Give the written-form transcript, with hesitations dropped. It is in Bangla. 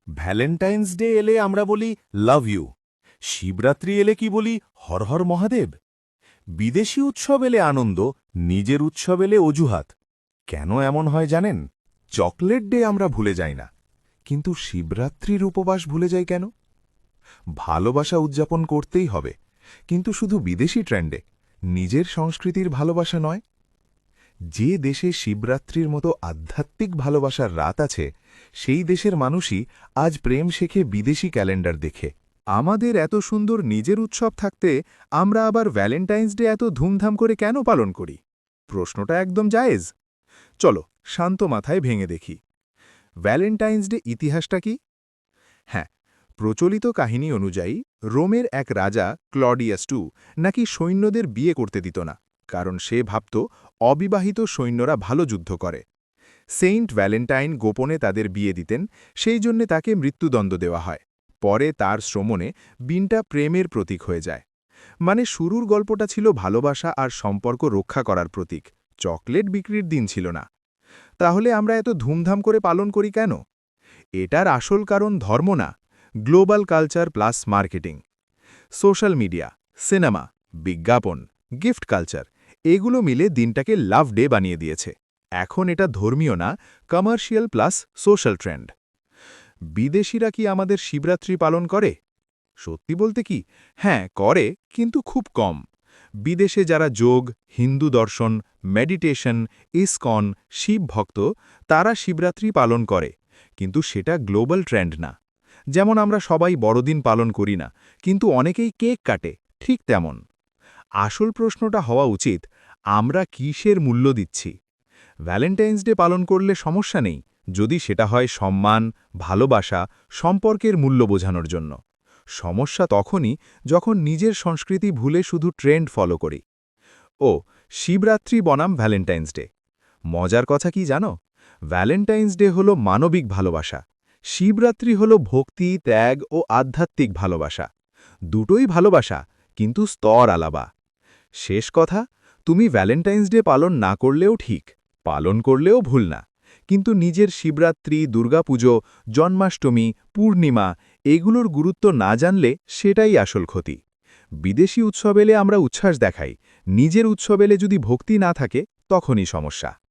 ভ্যালেন্টাইন্স ডে এলে আমরা বলি লাভ ইউ, শিবরাত্রি এলে কি বলি হর হর মহাদেব। বিদেশি উৎসব এলে আনন্দ, নিজের উৎসব এলে অজুহাত। কেন এমন হয় জানেন? চকলেট ডে আমরা ভুলে যাই না, কিন্তু শিবরাত্রির উপবাস ভুলে যাই কেন? ভালোবাসা উদযাপন করতেই হবে, কিন্তু শুধু বিদেশি ট্রেন্ডে, নিজের সংস্কৃতির ভালোবাসা নয়। যে দেশে শিবরাত্রির মতো আধ্যাত্মিক ভালোবাসার রাত আছে, সেই দেশের মানুষই আজ প্রেম শেখে বিদেশি ক্যালেন্ডার দেখে। আমাদের এত সুন্দর নিজের উৎসব থাকতে আমরা আবার ভ্যালেন্টাইন্স ডে এত ধুমধাম করে কেন পালন করি? প্রশ্নটা একদম জায়েজ। চলো শান্ত মাথায় ভেঙে দেখি। ভ্যালেন্টাইন্স ডে ইতিহাসটা কি? হ্যাঁ, প্রচলিত কাহিনী অনুযায়ী রোমের এক রাজা ক্লডিয়াস টু নাকি সৈন্যদের বিয়ে করতে দিত না, কারণ সে ভাবত অবিবাহিত সৈন্যরা ভালো যুদ্ধ করে। সেইন্ট ভ্যালেন্টাইন গোপনে তাদের বিয়ে দিতেন, সেই জন্যে তাকে মৃত্যুদণ্ড দেওয়া হয়। পরে তার শ্রমণে বিনটা প্রেমের প্রতীক হয়ে যায়। মানে শুরুর গল্পটা ছিল ভালোবাসা আর সম্পর্ক রক্ষা করার প্রতীক, চকলেট বিক্রির দিন ছিল না। তাহলে আমরা এত ধুমধাম করে পালন করি কেন? এটার আসল কারণ ধর্ম না, global culture plus marketing. Social media, cinema, বিজ্ঞাপন, গিফট কালচার এগুলো মিলে দিনটাকে লাভ ডে বানিয়ে দিয়েছে। এখন এটা ধর্মীয় না, কমার্শিয়াল প্লাস সোশ্যাল ট্রেন্ড। বিদেশিরা কি আমাদের শিবরাত্রি পালন করে? সত্যি বলতে কি, হ্যাঁ করে, কিন্তু খুব কম। বিদেশে যারা যোগ, হিন্দু দর্শন, মেডিটেশন, ইসকন, শিব ভক্ত, তারা শিবরাত্রি পালন করে, কিন্তু সেটা গ্লোবাল ট্রেন্ড না। যেমন আমরা সবাই বড়দিন পালন করি না, কিন্তু অনেকেই কেক কাটে, ঠিক তেমন। আসল প্রশ্নটা হওয়া উচিত, আমরা কিসের মূল্য দিচ্ছি? ভ্যালেন্টাইন্স ডে পালন করলে সমস্যা নেই, যদি সেটা হয় সম্মান, ভালোবাসা, সম্পর্কের মূল্য বোঝানোর জন্য। সমস্যা তখনই যখন নিজের সংস্কৃতি ভুলে শুধু ট্রেন্ড ফলো করি। ও, শিবরাত্রি বনাম ভ্যালেন্টাইন্স ডে। মজার কথা কি জানো? ভ্যালেন্টাইন্স ডে হল মানবিক ভালোবাসা, শিবরাত্রি হল ভক্তি, ত্যাগ ও আধ্যাত্মিক ভালোবাসা। দুটোই ভালোবাসা, কিন্তু স্তর আলাদা। শেষ কথা, তুমি ভ্যালেন্টাইন্স ডে পালন না করলেও ঠিক, পালন করলেও ভুল না, কিন্তু নিজের শিবরাত্রি, দুর্গাপুজো, জন্মাষ্টমী, পূর্ণিমা এগুলোর গুরুত্ব না জানলে সেটাই আসল ক্ষতি। বিদেশি উৎসব এলে আমরা উচ্ছ্বাস দেখাই, নিজের উৎসব এলে যদি ভক্তি না থাকে তখনই সমস্যা।